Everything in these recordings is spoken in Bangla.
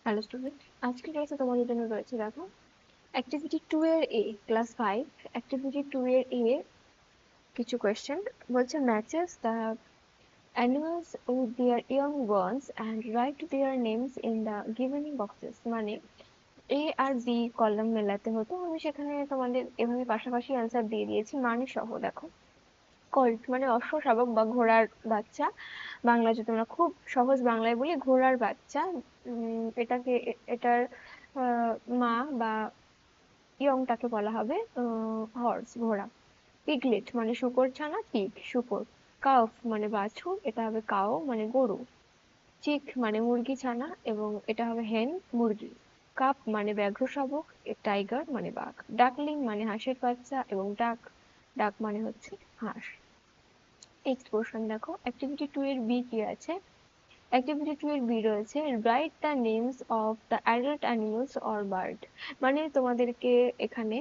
হ্যালো স্টুডেন্ট, আজকের ক্লাসে তোমাদের জন্য রয়েছে দেখো অ্যাক্টিভিটি 2 এর এ ক্লাস 5 অ্যাক্টিভিটি 2 এর এ কিছু কোয়েশ্চেন বলছে matches the animals with their young ones and write their names in the given boxes. মানে এ আর বি কলাম মেলাতে হতো, আমি সেখানে তোমাদের এভাবে পাশাপাশি অ্যান্সার দিয়ে দিয়েছি মানে সহ। দেখো কল্ট মানে অশ্ব শাবক বা ঘোড়ার বাচ্চা, বাংলা যদি আমরা খুব সহজ বাংলায় বলি ঘোড়ার বাচ্চা। এটার মা বা ইয়ংটাকে বলা হবে হর্স ঘোড়া। পিগলেট মানে শূকর ছানা, পিগ শূকর। কাউফ মানে বাছুর, এটা হবে কাও মানে গরু। চিক মানে মুরগি ছানা এবং এটা হবে হেন মুরগি। কাপ মানে ব্যাঘ্র শাবক, টাইগার মানে বাঘ। ডাকলিং মানে হাঁসের বাচ্চা এবং ডাক ডাক মানে হচ্ছে হাঁস। নেক্সট কোশ্চেন দেখো অ্যাক্টিভিটি 2 এর বি কি আছে। অ্যাক্টিভিটি 2 এর বি রয়েছে write the names of the adult animals or bird. মানে তোমাদেরকে এখানে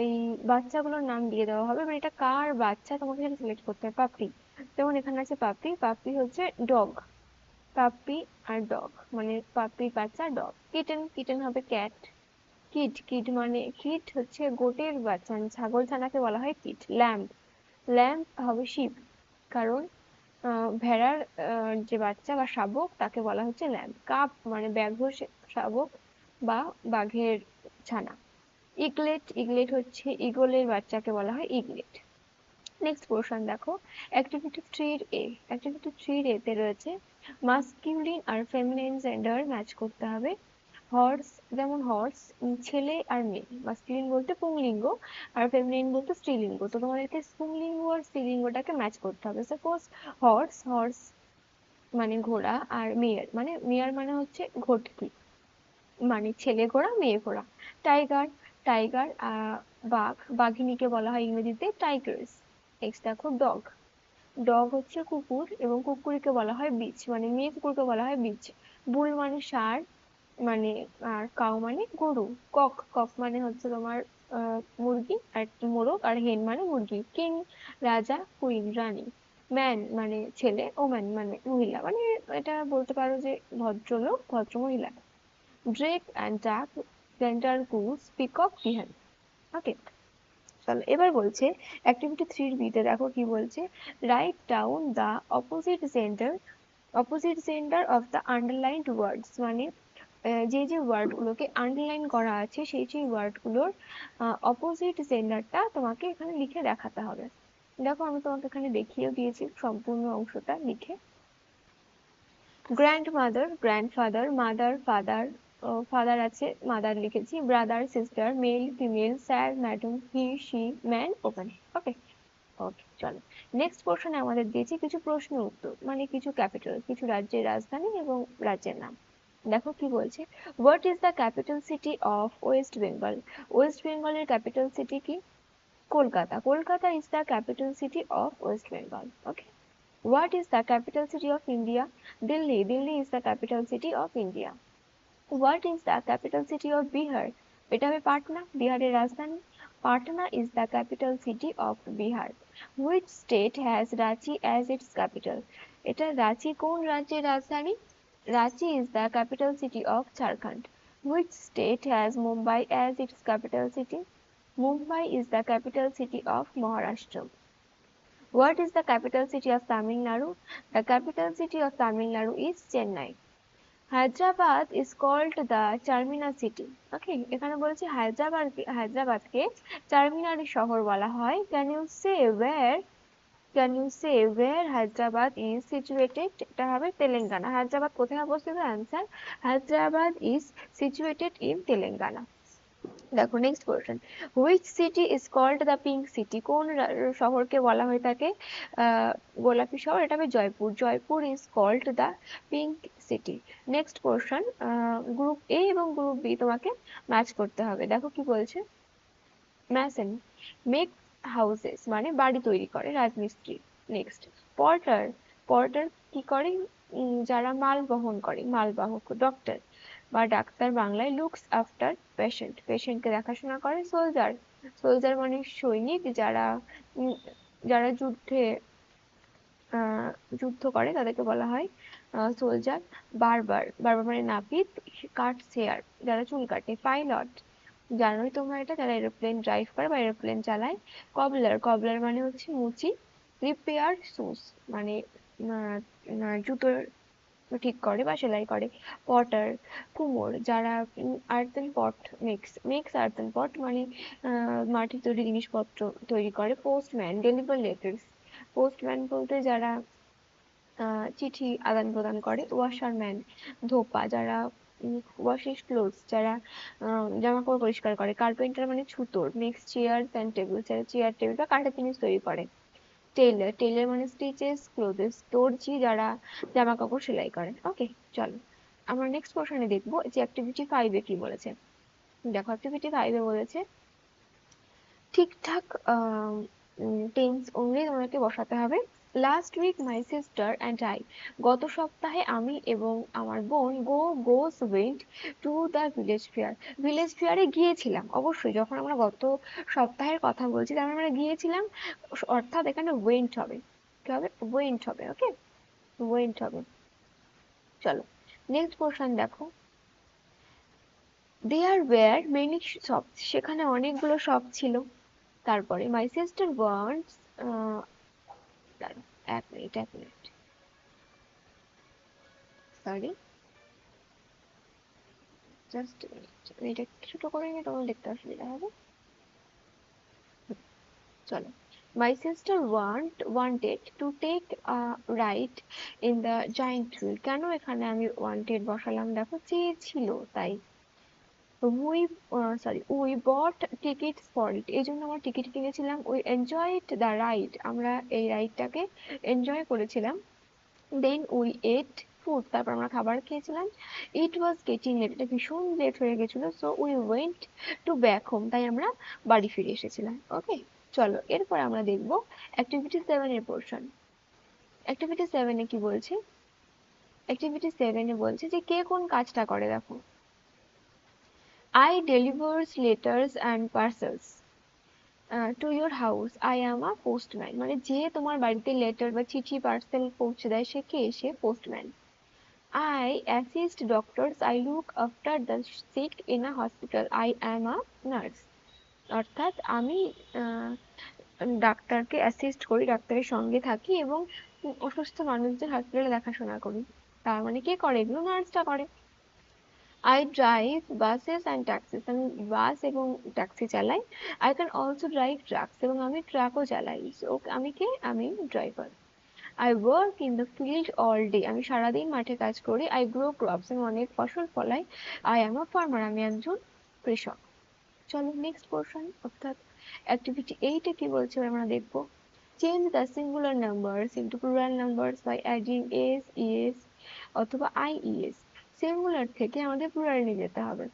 এই বাচ্চাগুলোর নাম দিয়ে দেওয়া হবে, মানে এটা কার বাচ্চা তোমাকে সেটা সিলেক্ট করতে হবে। পাপি, যেমন এখানে আছে পাপি, পাপি হচ্ছে ডগ। পাপি আর ডগ মানে পাপির বাচ্চা ডগ। কিটেন, কিটেন হবে ক্যাট। কিড, কিড মানে কিড হচ্ছে গোটের বাচ্চা, মানে ছাগল ছানাকে বলা হয় কিড। ল্যাম্ব, ল্যাম্ব হবে শিপ, কারণ ভেড়ার যে বাচ্চা বা শাবক তাকে বলা হচ্ছে ল্যাম্ব। কাপ মানে ব্যাঘ্র শাবক বা বাঘের ছানা। ইগলেট, ইগলেট হচ্ছে ঈগলের বাচ্চাকে বলা হয় ইগলেট। নেক্সট পোর্শন দেখো অ্যাক্টিভিটি 3 এর এ। অ্যাক্টিভিটি 3 এর এতে রয়েছে মাস্কিউলিন আর ফেমিনাইন জেন্ডার ম্যাচ করতে হবে। হর্স, যেমন হর্স ছেলে আর মেয়ে, মাস্কুলিন বলতে পুংলিঙ্গ আর ফেমিনাইন বলতে স্ত্রীলিঙ্গ। তো তোমাদেরকে পুংলিঙ্গ আর স্ত্রীলিঙ্গটাকে ম্যাচ করতে হবে। সাপোজ হর্স, হর্স মানে ঘোড়া, আর মেয়ার মানে হচ্ছে ঘটকি, মানে ছেলে ঘোড়া মেয়ে ঘোড়া। টাইগার, টাইগার বাঘ, বাঘিনীকে বলা হয় ইংরেজিতে টাইগ্রেস। নেক্সট দেখো ডগ, ডগ হচ্ছে কুকুর এবং কুকুরকে বলা হয় বিচ, মানে মেয়ে কুকুরকে বলা হয় বিচ। বুল মানে ষাঁড়, মানে আর কাউ মানে গরু। কক, কক মানে হচ্ছে তোমার মুরগি আর মোরগ, আর হেন মানে মুরগি। কিং রাজা, কুইন রানী। ম্যান মানে ছেলে, ওম্যান মানে মহিলা, মানে এটা বলতে পারো যে ভদ্রলোক ভদ্র মহিলা। ড্রেক অ্যান্ড ডাক, জেন্টার গুস, পিকক বিহান। ওকে, চলো এবার বলছে অ্যাক্টিভিটি 3 বিতে দেখো কি বলছে। Right down the opposite gender of the underlined words. মানে যে যে ওয়ার্ড গুলোকে আন্ডারলাইন করা আছে সেই সেই ওয়ার্ড গুলোর অপোজিট জেন্ডারটা তোমাকে এখানে লিখে দেখাতে হবে। দেখো আমি তোমাকে এখানে দেখিয়েও দিয়েছি সম্পূর্ণ অংশটা লিখে। Grandmother, grandfather, mother, father, father আছে মাদার লিখেছি। Brother, sister, male, female, sir, madam, he, she, man, open. Okay, okay চলো নেক্সট পোর্শনে আমাদের দিয়েছি কিছু প্রশ্ন উত্তর, মানে কিছু ক্যাপিটাল, কিছু রাজ্যের রাজধানী এবং রাজ্যের নাম। দেখো কি বলছে, what is the capital city of West Bengal. West বেঙ্গলের ক্যাপিটাল সিটি কি? Kolkata, Kolkata is the capital city of West Bengal. Okay, what is the capital city of India? Delhi, Delhi is the capital city of India. What is the capital city of Bihar? এটা হবে পাটনা, বিহারের রাজধানী। Patna is the capital city of Bihar. Which state has Ranchi as its capital? এটা রাঁচি কোন রাজ্যের রাজধানী? Ranchi is the capital city of Jharkhand. Which state has Mumbai as its capital city? Mumbai is the capital city of Maharashtra. What is the capital city of Tamil Nadu? The capital city of Tamil Nadu is Chennai. Hyderabad is called the Charminar city. Okay, এখানে বলছে হায়দ্রাবাদকে চারমিনার শহর বলা হয়। Can you say where Hyderabad is situated? এটা হবে তেলেঙ্গানা। হায়দ্রাবাদ কোথায় অবস্থিত? Answer, Hyderabad is situated in Telangana. দেখো next question, which city is called the pink city. কোন শহরকে বলা হয়ে থাকে গোলাপি শহর? এটা হবে Jaipur. Jaipur is called the pink city. Next question, group A এবং গ্রুপ বি তোমাকে ম্যাচ করতে হবে। দেখো কি বলছে, ম্যাসন মেক হাউসেস মানে বাড়ি তৈরি করে, রাজমিস্ত্রি। নেক্সট পর্টার, পর্টার কি করে? যারা মাল বহন করে, মালবাহক। ডক্টর বা ডাক্তার বাংলায় লুকস আফটার পেশেন্ট, পেশেন্টকে দেখাশোনা করে। সোলজার, সোলজার মানে সৈনিক, যারা যারা যুদ্ধে যুদ্ধ করে তাদেরকে বলা হয় সোলজার, বারবার, বারবার মানে নাপিত, কাটস হেয়ার যারা চুল কাটে, পাইলট জানোই তোমরা এটা, যারা এরোপ্লেন ড্রাইভ করে বা এরোপ্লেন চালায়, কবলার, কবলার মানে হচ্ছে মুচি, রিপেয়ার শুজ মানে জুতোর ঠিক করে বা সেলাই করে, পটার কুমোর যারা আর্থেন পট মেক্স আর্থেন পট মানে মাটির তৈরি জিনিসপত্র তৈরি করে, পোস্টম্যান ডেলিভার লেটার্স, পোস্টম্যান বলতে যারা চিঠি আদান প্রদান করে, ওয়াশারম্যান ধোপা যারা ওয়াশিস ক্লোথস যারা জামা কাপড় পরিষ্কার করে, কার্পেন্টার মানে ছুতোর, নেক্সট চেয়ার্স অ্যান্ড টেবিল যারা চেয়ার টেবিল বা কাঠের জিনিস তৈরি করে, টেইলর, টেইলর মানে স্টিচেস ক্লোথেস, দর্জি যারা জামা কাপড় সেলাই করে। ওকে, চলো আমরা নেক্সট পোর্শনে দেখবো যে অ্যাক্টিভিটি 5 এ কি বলেছে। দেখো অ্যাক্টিভিটি 5 এ বলেছে ঠিকঠাক টেন্স অনুযায়ী তোমাকে বসাতে হবে। Last week my sister and I, গত সপ্তাহে আমি এবং আমার বোন went to the village fair, village ফেয়ারে গিয়েছিলাম। অবশ্যই যখন আমরা গত সপ্তাহের কথা বলছি তার মানে আমরা গিয়েছিলাম, অর্থাৎ এখানে ওয়েন্ট হবে, কি হবে, ওয়েন্ট হবে। ওকে, ওয়েন্ট হবে। চলো নেক্সট পোর্শন দেখো, দেয়ার ওয়্যার মেনি শপস, সেখানে অনেকগুলো শপ ছিল। তারপরে মাই সিস্টার ওয়ান্টস, এক মিনিট এক মিনিট, সরি, জাস্ট মিনিট, আমি এটা একটু ছোট করে নিয়ে তোমার দেখতে অসুবিধা হবে। চলো, my sister wanted to take ride in the giant wheel, কেন এখানে আমি ওয়ান্টেড বসালাম, দেখো চেয়েছিল তাই। We bought tickets for it, এই জন্য আমরা টিকিট কিনেছিলাম। উই এনজয়েড দ্য রাইড, আমরা এই রাইডটাকে এনজয় করেছিলাম। দেন উই এট ফুড, তারপর আমরা খাবার খেয়েছিলাম। ইট ওয়াজ গেটিং লেট, এটা ভীষণ লেট হয়ে গেছিল, so we went to back home, তাই আমরা বাড়ি ফিরে এসেছিলাম। ওকে, চলো এরপর আমরা দেখবো অ্যাক্টিভিটি 7 এর পোর্শন। অ্যাক্টিভিটি 7 এ কি বলছে, অ্যাক্টিভিটি 7 এ বলছে যে কে কোন কাজটা করে। দেখো, I delivers letters and parcels to your house. I am a postman. মানে যে তোমার বাড়িতে লেটার বা চিঠি পার্সেল পৌঁছে দেয় সে কে, সে postman. I assist doctors. I look after the sick in a hospital. I am a nurse. অর্থাৎ আমি ডাক্তারকে অ্যাসিস্ট করি, ডাক্তারের সঙ্গে থাকি এবং অসুস্থ মানুষদের হসপিটালে দেখাশোনা করি। তার মানে কে করে এগুলো, নার্সটা করে। I drive buses and taxis. আমি বাস এবং ট্যাক্সি চালাই। I can also drive trucks. এবং আমি ট্রাকও চালাই। So আমি কে, আমি driver. I work in the field all day. আমি সারাদিন মাঠে কাজ করি। I grow crops. আমি অনেক ফসল ফলাই। I am a farmer. আমি একজন কৃষক। চলো নেক্সট পোর্শন, অর্থাৎ অ্যাক্টিভিটি 8 এ কি বলছে আমরা দেখবো। Change the singular numbers into plural numbers by adding s, es অথবা ies। সিঙ্গুলার থেকে আমাদের প্লুরাল নিয়ে যেতে হবে।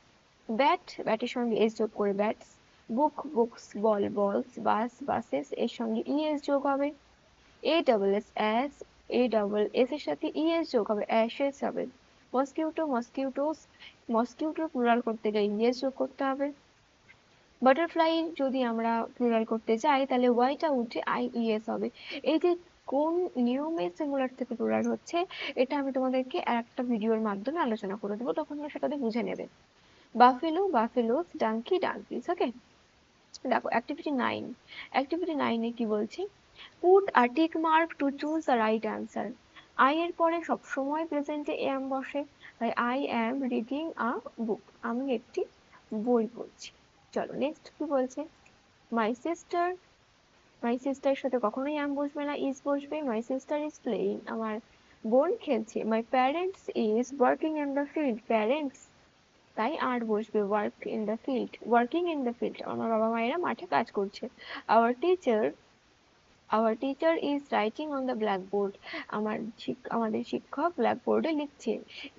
ব্যাট, ব্যাটের সঙ্গে এস যোগ করে ব্যাটস। বুক, বুকস, বল, বলস, বাস, বাসেস এর সঙ্গে ইএস যোগ হবে। A double S ass, A double S এর সাথে ইএস যোগ হবে, অ্যাশেস হবে। মসকিউটো, মসকিউটোস, মসকিউটো প্লুরাল করতে গেলে ইএস যোগ করতে হবে। বাটারফ্লাই যদি আমরা প্লুরাল করতে চাই তাহলে ওয়াইটা উঠে আইইএস হবে। এই যে কোন নিয়মে সিঙ্গুলার থেকে প্লুরাল হচ্ছে এটা আমি তোমাদেরকে একটা ভিডিওর মাধ্যমে আলোচনা করে দেবো, তখন তোমরা সেটাতে বুঝে নেবে। Buffalo, buffaloes, ডাঙ্কি, ডাঙ্কিস। ওকে, দেখো অ্যাক্টিভিটি 9, অ্যাক্টিভিটি 9 এ কি বলছে, put a tick mark to choose the right answer. I এর পরে সবসময় প্রেজেন্টে এম বসে, তাই আই অ্যাম রিডিং আ বুক, আমি একটি বই পড়ছি। চলো নেক্সট কি বলছে, মাই সিস্টার, মাই সিস্টারের সাথে কখনোই অ্যাম বসবে না, ইজ বসবে। মাই সিস্টার ইজ প্লেয়িং, আমার বোন খেলছে। My parents is working in the field, parents তাই আর বসবে, work in the field, working in the field, আমার বাবা মায়েরা মাঠে কাজ করছে। Our teacher, our teacher is writing on the blackboard, আমাদের শিক্ষক ব্ল্যাকবোর্ডে লিখছে।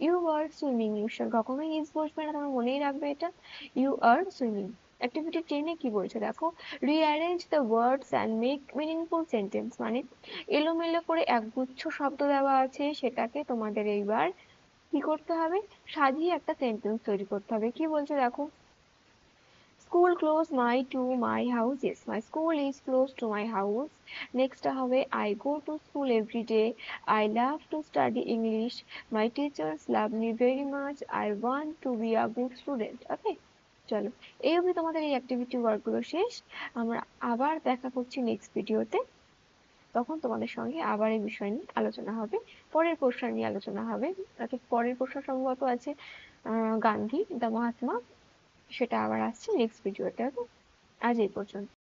ইউ আর সুইমিং, ইউ কখনোই ইজ বসবে না, তোমার মনেই রাখবে এটা, ইউ আর সুইমিং। অ্যাক্টিভিটি 10 এ কি বলছে দেখো, rearrange the words and make meaningful sentence, মানে এলোমেলো করে একগুচ্ছ শব্দ দেওয়া আছে, সেটাকে তোমাদের এইবার কি করতে হবে, সাজিয়ে একটা সেন্টেন্স তৈরি করতে হবে। কি বলছে দেখো, school close my to my house. Yes, my school is close to my house. Next হবে I go to school every day. I love to study English. My teachers love me very much. I want to be a good student. Okay, চলো এই অবধি তোমাদের এই অ্যাক্টিভিটি ওয়ার্কগুলো শেষ। আমরা আবার দেখা করছি নেক্সট ভিডিওতে। তখন তোমাদের সঙ্গে আবার এই বিষয় নিয়ে আলোচনা হবে। পরের পোর্শন নিয়ে আলোচনা হবে। পরের পোর্শন সম্ভবত আছে গান্ধী দ্য মহাত্মা, সেটা আবার আসছে নেক্সট ভিডিওতে। ওকে, আজ এই পর্যন্ত।